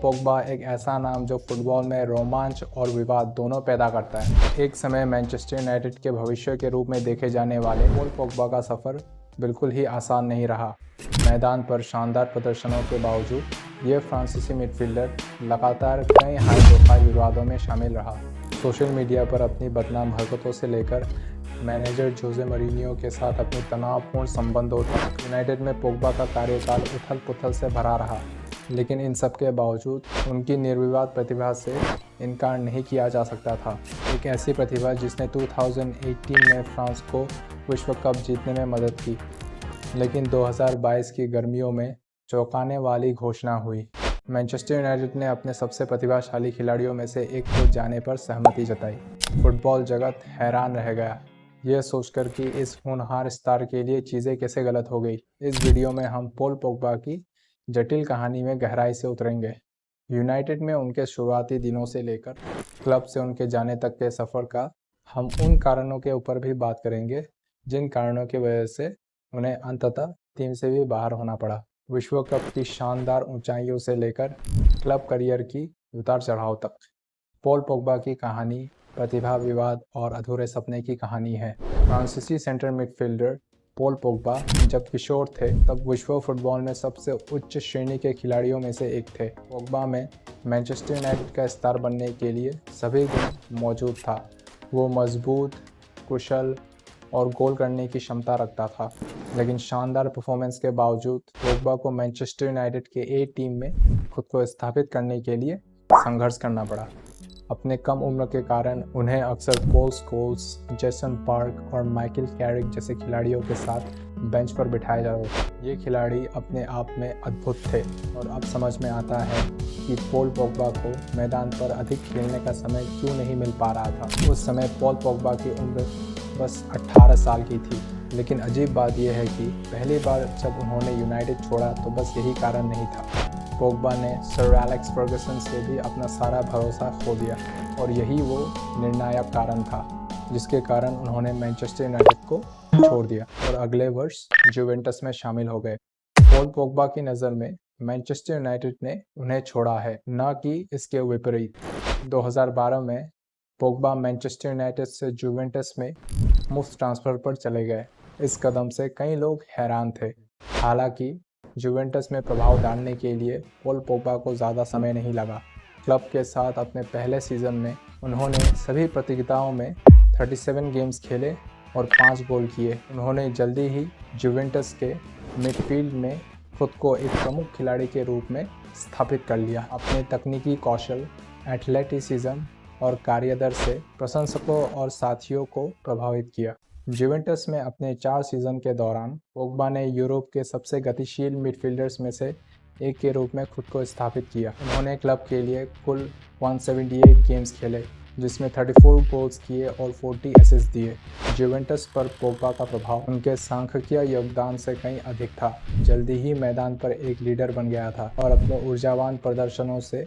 Pogba एक ऐसा नाम जो फुटबॉल में रोमांच और विवाद दोनों पैदा करता है। एक समय मैनचेस्टर यूनाइटेड के भविष्य के रूप में देखे जाने वाले पॉल पोग्बा का सफ़र बिल्कुल ही आसान नहीं रहा। मैदान पर शानदार प्रदर्शनों के बावजूद ये फ्रांसीसी मिडफील्डर लगातार कई हाई प्रोफाइल विवादों में शामिल रहा। सोशल मीडिया पर अपनी बदनाम हरकतों से लेकर मैनेजर जोसे मौरिन्हो के साथ अपने तनावपूर्ण संबंधों तक यूनाइटेड में पोग्बा का कार्यकाल उथल पुथल से भरा रहा। लेकिन इन सब के बावजूद उनकी निर्विवाद प्रतिभा से इनकार नहीं किया जा सकता था। एक ऐसी प्रतिभा जिसने 2018 में फ्रांस को विश्व कप जीतने में मदद की, लेकिन 2022 की गर्मियों में चौंकाने वाली घोषणा हुई। मैनचेस्टर यूनाइटेड ने अपने सबसे प्रतिभाशाली खिलाड़ियों में से एक को जाने पर सहमति जताई। फुटबॉल जगत हैरान रह गया, यह सोचकर कि इस होनहार स्टार के लिए चीज़ें कैसे गलत हो गई। इस वीडियो में हम पॉल पोग्बा की जटिल कहानी में गहराई से उतरेंगे। यूनाइटेड में उनके शुरुआती दिनों से लेकर क्लब से उनके जाने तक के सफ़र का हम उन कारणों के ऊपर भी बात करेंगे जिन कारणों की वजह से उन्हें अंततः टीम से भी बाहर होना पड़ा। विश्व कप की शानदार ऊंचाइयों से लेकर क्लब करियर की उतार चढ़ाव तक, पॉल पोग्बा की कहानी प्रतिभा, विवाद और अधूरे सपने की कहानी है। फ्रांसीसी सेंटर मिडफील्डर पॉल पोग्बा जब किशोर थे तब विश्व फुटबॉल में सबसे उच्च श्रेणी के खिलाड़ियों में से एक थे। पोग्बा में मैनचेस्टर यूनाइटेड का स्टार बनने के लिए सभी गुण मौजूद था। वो मजबूत, कुशल और गोल करने की क्षमता रखता था, लेकिन शानदार परफॉर्मेंस के बावजूद पोग्बा को मैनचेस्टर यूनाइटेड के ए टीम में खुद को स्थापित करने के लिए संघर्ष करना पड़ा। अपने कम उम्र के कारण उन्हें अक्सर पॉल स्कोल्स, जेसन पार्क और माइकल कैरिक जैसे खिलाड़ियों के साथ बेंच पर बिठाया जाता था। ये खिलाड़ी अपने आप में अद्भुत थे और अब समझ में आता है कि पॉल पोग्बा को मैदान पर अधिक खेलने का समय क्यों नहीं मिल पा रहा था। उस समय पॉल पोग्बा की उम्र बस 18 साल की थी, लेकिन अजीब बात यह है कि पहली बार जब उन्होंने यूनाइटेड छोड़ा तो बस यही कारण नहीं था। पोग्बा ने सर एलेक्स फर्गसन से भी अपना सारा भरोसा खो दिया और यही वो निर्णायक कारण था जिसके कारण उन्होंने मैनचेस्टर यूनाइटेड को छोड़ दिया और अगले वर्ष जुवेंटस में शामिल हो गए। पॉल पोग्बा की नज़र में मैनचेस्टर यूनाइटेड ने उन्हें छोड़ा है, न कि इसके विपरीत। 2012 में पोग्बा मैनचेस्टर यूनाइटेड से जुवेंटस में मुफ्त ट्रांसफ़र पर चले गए। इस कदम से कई लोग हैरान थे। हालांकि जुवेंटस में प्रभाव डालने के लिए पॉल पोग्बा को ज़्यादा समय नहीं लगा। क्लब के साथ अपने पहले सीज़न में उन्होंने सभी प्रतियोगिताओं में 37 गेम्स खेले और 5 गोल किए। उन्होंने जल्दी ही जुवेंटस के मिडफील्ड में खुद को एक प्रमुख खिलाड़ी के रूप में स्थापित कर लिया। अपने तकनीकी कौशल, एथलेटिसिज्म और कार्यदर से प्रशंसकों और साथियों को प्रभावित किया। जुवेंटस में अपने 4 सीज़न के दौरान पोग्बा ने यूरोप के सबसे गतिशील मिडफील्डर्स में से एक के रूप में खुद को स्थापित किया। उन्होंने क्लब के लिए कुल 178 गेम्स खेले, जिसमें 34 गोल्स किए और 40 असिस्ट दिए। जुवेंटस पर पोग्बा का प्रभाव उनके सांख्यिकीय योगदान से कहीं अधिक था। जल्दी ही मैदान पर एक लीडर बन गया था और अपने ऊर्जावान प्रदर्शनों से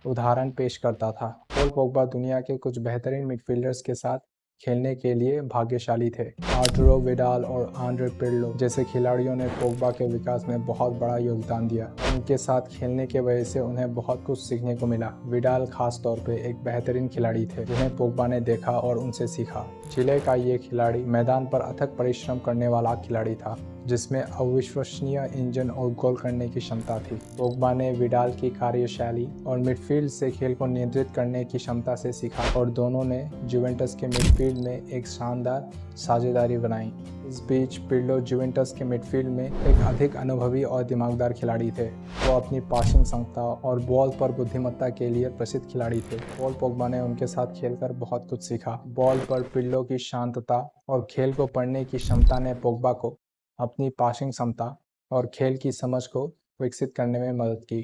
उदाहरण पेश करता था। पॉल पोग्बा दुनिया के कुछ बेहतरीन मिडफील्डर्स के साथ खेलने के लिए भाग्यशाली थे। आर्टुरो विडाल और आंद्रे पिर्लो जैसे खिलाड़ियों ने पोग्बा के विकास में बहुत बड़ा योगदान दिया। उनके साथ खेलने के वजह से उन्हें बहुत कुछ सीखने को मिला। विडाल खास तौर पे एक बेहतरीन खिलाड़ी थे जिन्हें पोग्बा ने देखा और उनसे सीखा। चिले का ये खिलाड़ी मैदान पर अथक परिश्रम करने वाला खिलाड़ी था, जिसमें अविश्वसनीय इंजन और गोल करने की क्षमता थी। पोग्बा ने विडाल की कार्यशैली और मिडफील्ड से खेल को नियंत्रित करने की क्षमता से सीखा और दोनों ने जुवेंटस के मिडफील्ड में एक शानदार साझेदारी बनाई। इस बीच पिर्लो जुवेंटस के मिडफील्ड में एक अधिक अनुभवी और दिमागदार खिलाड़ी थे। वो अपनी पासिंग क्षमता और बॉल पर बुद्धिमत्ता के लिए प्रसिद्ध खिलाड़ी थे। पॉल पोग्बा ने उनके साथ खेलकर बहुत कुछ सीखा। बॉल पर पिर्लो की शांतता और खेल को पढ़ने की क्षमता ने पोग्बा को अपनी पासिंग क्षमता और खेल की समझ को विकसित करने में मदद की।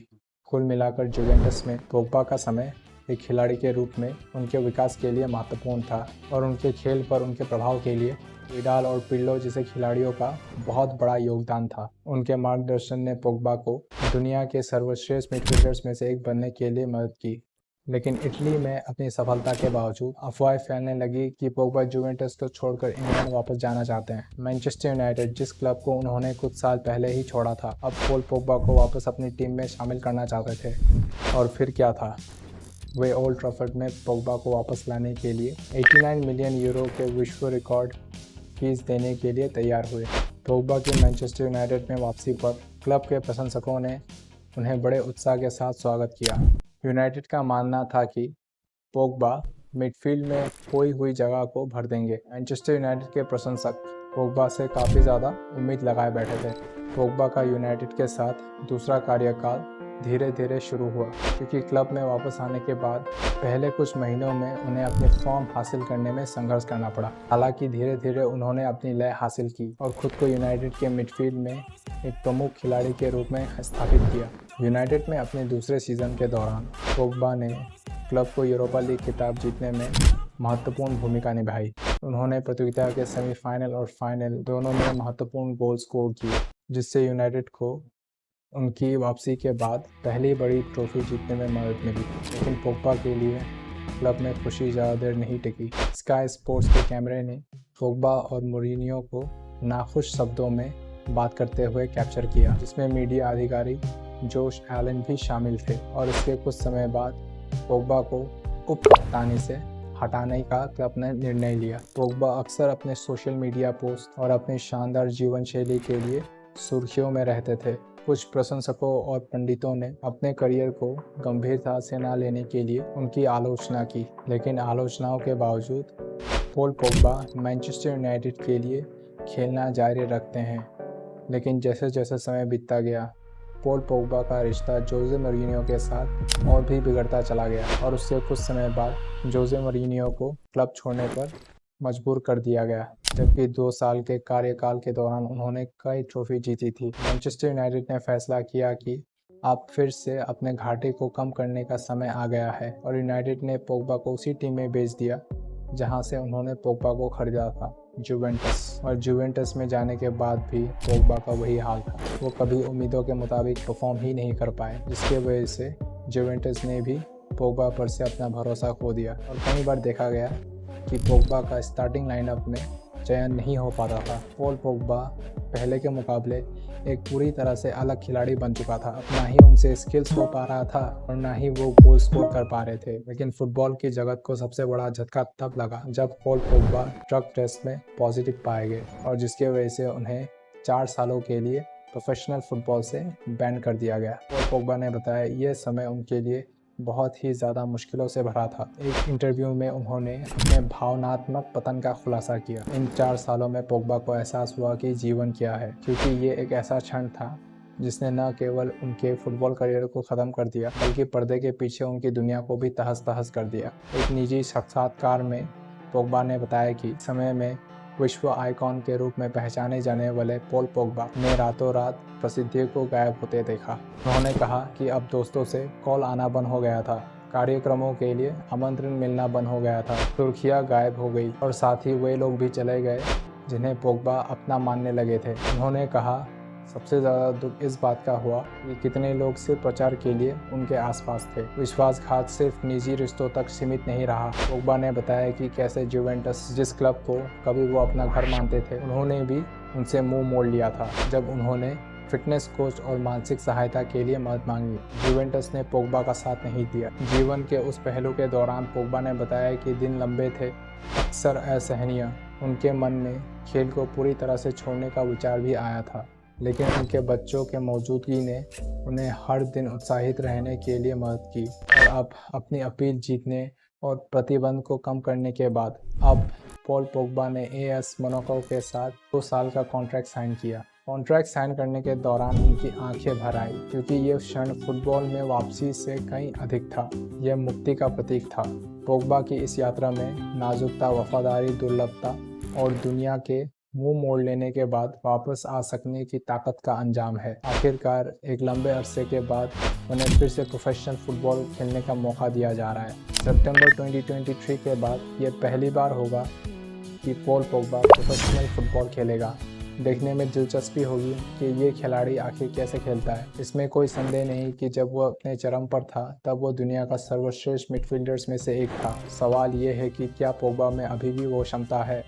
कुल मिलाकर जुवेंटस में पोग्बा का समय एक खिलाड़ी के रूप में उनके विकास के लिए महत्वपूर्ण था और उनके खेल पर उनके प्रभाव के लिए विडाल और पिर्लो जैसे खिलाड़ियों का बहुत बड़ा योगदान था। उनके मार्गदर्शन ने पोग्बा को दुनिया के सर्वश्रेष्ठ मिडफील्डर्स में से एक बनने के लिए मदद की। लेकिन इटली में अपनी सफलता के बावजूद अफवाहें फैलने लगी कि पोग्बा जुवेंटस को छोड़कर इंग्लैंड वापस जाना चाहते हैं। मैनचेस्टर यूनाइटेड, जिस क्लब को उन्होंने कुछ साल पहले ही छोड़ा था, अब पॉल पोग्बा को वापस अपनी टीम में शामिल करना चाहते थे। और फिर क्या था, वे ओल्ड ट्रैफर्ड में पोग्बा को वापस लाने के लिए 89 मिलियन यूरो के विश्व रिकॉर्ड फीस देने के लिए तैयार हुए। पोग्बा की मैनचेस्टर यूनाइटेड में वापसी पर क्लब के प्रशंसकों ने उन्हें बड़े उत्साह के साथ स्वागत किया। यूनाइटेड का मानना था कि पोग्बा मिडफील्ड में खोई हुई जगह को भर देंगे। मैनचेस्टर यूनाइटेड के प्रशंसक पोग्बा से काफ़ी ज़्यादा उम्मीद लगाए बैठे थे। पोग्बा का यूनाइटेड के साथ दूसरा कार्यकाल धीरे धीरे शुरू हुआ, क्योंकि क्लब में वापस आने के बाद पहले कुछ महीनों में उन्हें अपने फॉर्म हासिल करने में संघर्ष करना पड़ा। हालांकि धीरे धीरे उन्होंने अपनी लय हासिल की और खुद को यूनाइटेड के मिडफील्ड में एक प्रमुख खिलाड़ी के रूप में स्थापित किया। यूनाइटेड में अपने दूसरे सीजन के दौरान पोग्बा ने क्लब को यूरोपा लीग खिताब जीतने में महत्वपूर्ण भूमिका निभाई। उन्होंने प्रतियोगिता के सेमीफाइनल और फाइनल दोनों में महत्वपूर्ण गोल स्कोर किए, जिससे यूनाइटेड को उनकी वापसी के बाद पहली बड़ी ट्रॉफी जीतने में मदद मिली। लेकिन पोग्बा के लिए क्लब में खुशी ज़्यादा देर नहीं टिकी। स्काई स्पोर्ट्स के कैमरे ने पोग्बा और मोरिनियो को नाखुश शब्दों में बात करते हुए कैप्चर किया, जिसमें मीडिया अधिकारी जोश एलन भी शामिल थे। और इसके कुछ समय बाद पोग्बा को उप कप्तानी से हटाने का क्लब ने निर्णय लिया। पोग्बा अक्सर अपने सोशल मीडिया पोस्ट और अपनी शानदार जीवन शैली के लिए सुर्खियों में रहते थे। कुछ प्रशंसकों और पंडितों ने अपने करियर को गंभीरता से न लेने के लिए उनकी आलोचना की, लेकिन आलोचनाओं के बावजूद पॉल पोग्बा मैनचेस्टर यूनाइटेड के लिए खेलना जारी रखते हैं। लेकिन जैसे जैसे समय बीतता गया, पॉल पोग्बा का रिश्ता जोसे मोरिनियो के साथ और भी बिगड़ता चला गया और उससे कुछ समय बाद जोसे मोरिनियो को क्लब छोड़ने पर मजबूर कर दिया गया, जबकि 2 साल के कार्यकाल के दौरान उन्होंने कई ट्रॉफी जीती थी। मैनचेस्टर यूनाइटेड ने फैसला किया कि अब फिर से अपने घाटे को कम करने का समय आ गया है और यूनाइटेड ने पोग्बा को उसी टीम में भेज दिया जहां से उन्होंने पोग्बा को खरीदा था, जुवेंटस। और जुवेंटस में जाने के बाद भी पोग्बा का वही हाल था। वो कभी उम्मीदों के मुताबिक परफॉर्म ही नहीं कर पाए, जिसके वजह से जुवेंटस ने भी पोग्बा पर से अपना भरोसा खो दिया। और कई बार देखा गया कि पोग्बा का स्टार्टिंग लाइनअप में चयन नहीं हो पाता था। पॉल पोग्बा पहले के मुकाबले एक पूरी तरह से अलग खिलाड़ी बन चुका था। ना ही उनसे स्किल्स हो पा रहा था और ना ही वो गोल स्कोर कर पा रहे थे। लेकिन फुटबॉल की जगत को सबसे बड़ा झटका तब लगा जब पॉल पोग्बा ड्रग टेस्ट में पॉजिटिव पाए गए और जिसके वजह से उन्हें 4 सालों के लिए प्रोफेशनल फुटबॉल से बैन कर दिया गया। पॉल पोग्बा ने बताया यह समय उनके लिए बहुत ही ज़्यादा मुश्किलों से भरा था। एक इंटरव्यू में उन्होंने अपने भावनात्मक पतन का खुलासा किया। इन 4 सालों में पोग्बा को एहसास हुआ कि जीवन क्या है, क्योंकि ये एक ऐसा क्षण था जिसने न केवल उनके फुटबॉल करियर को ख़त्म कर दिया, बल्कि पर्दे के पीछे उनकी दुनिया को भी तहस तहस कर दिया। एक निजी साक्षात्कार में पोग्बा ने बताया कि समय में विश्व आइकॉन के रूप में पहचाने जाने वाले पॉल पोग्बा ने रातों रात प्रसिद्धि को गायब होते देखा। उन्होंने कहा कि अब दोस्तों से कॉल आना बंद हो गया था, कार्यक्रमों के लिए आमंत्रण मिलना बंद हो गया था, सुर्खियां गायब हो गई और साथ ही वे लोग भी चले गए जिन्हें पोग्बा अपना मानने लगे थे। उन्होंने कहा सबसे ज़्यादा दुख इस बात का हुआ कि कितने लोग सिर्फ प्रचार के लिए उनके आसपास थे। विश्वासघात सिर्फ निजी रिश्तों तक सीमित नहीं रहा। पोग्बा ने बताया कि कैसे जुवेंटस, जिस क्लब को कभी वो अपना घर मानते थे, उन्होंने भी उनसे मुंह मोड़ लिया था जब उन्होंने फिटनेस कोच और मानसिक सहायता के लिए मदद मांगी। जुवेंटस ने पोग्बा का साथ नहीं दिया। जीवन के उस पहलू के दौरान पोग्बा ने बताया कि दिन लंबे थे, अक्सर असहनीय। उनके मन में खेल को पूरी तरह से छोड़ने का विचार भी आया था, लेकिन उनके बच्चों के मौजूदगी ने उन्हें हर दिन उत्साहित रहने के लिए मदद की। और अब अपनी अपील जीतने और प्रतिबंध को कम करने के बाद अब पॉल पोग्बा ने एएस मोनाको के साथ 2 साल का कॉन्ट्रैक्ट साइन किया। कॉन्ट्रैक्ट साइन करने के दौरान उनकी आंखें भर आई, क्योंकि ये क्षण फुटबॉल में वापसी से कहीं अधिक था। यह मुक्ति का प्रतीक था। पोग्बा की इस यात्रा में नाजुकता, वफादारी, दुर्लभता और दुनिया के मुंह मोड़ लेने के बाद वापस आ सकने की ताकत का अंजाम है। आखिरकार एक लंबे अरसे के बाद उन्हें फिर से प्रोफेशनल फुटबॉल खेलने का मौका दिया जा रहा है। सितंबर 2023 के बाद यह पहली बार होगा कि पॉल पोग्बा प्रोफेशनल फुटबॉल खेलेगा। देखने में दिलचस्पी होगी कि ये खिलाड़ी आखिर कैसे खेलता है। इसमें कोई संदेह नहीं कि जब वो अपने चरम पर था तब वो दुनिया का सर्वश्रेष्ठ मिडफील्डर्स में से एक था। सवाल ये है कि क्या पोग्बा में अभी भी वो क्षमता है।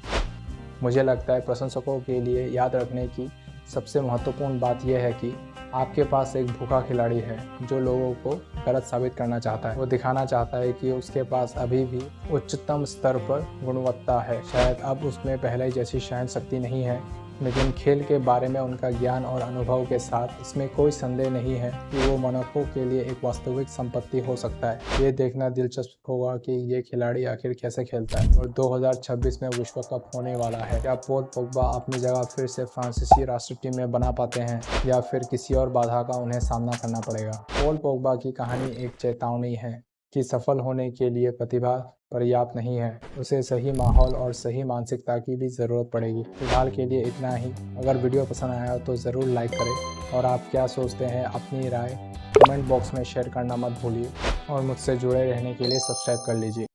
मुझे लगता है प्रशंसकों के लिए याद रखने की सबसे महत्वपूर्ण बात यह है कि आपके पास एक भूखा खिलाड़ी है जो लोगों को गलत साबित करना चाहता है। वो दिखाना चाहता है कि उसके पास अभी भी उच्चतम स्तर पर गुणवत्ता है। शायद अब उसमें पहले जैसी सहनशक्ति नहीं है, लेकिन खेल के बारे में उनका ज्ञान और अनुभव के साथ इसमें कोई संदेह नहीं है कि वो मोनाको के लिए एक वास्तविक संपत्ति हो सकता है। ये देखना दिलचस्प होगा कि ये खिलाड़ी आखिर कैसे खेलता है। और 2026 में विश्व कप होने वाला है। क्या पॉल पोग्बा अपनी जगह फिर से फ्रांसीसी राष्ट्रीय टीम में बना पाते हैं या फिर किसी और बाधा का उन्हें सामना करना पड़ेगा। पॉल पोग्बा की कहानी एक चेतावनी है कि सफल होने के लिए प्रतिभा पर्याप्त नहीं है, उसे सही माहौल और सही मानसिकता की भी ज़रूरत पड़ेगी। फिलहाल के लिए इतना ही। अगर वीडियो पसंद आया तो ज़रूर लाइक करें और आप क्या सोचते हैं अपनी राय कमेंट बॉक्स में शेयर करना मत भूलिए और मुझसे जुड़े रहने के लिए सब्सक्राइब कर लीजिए।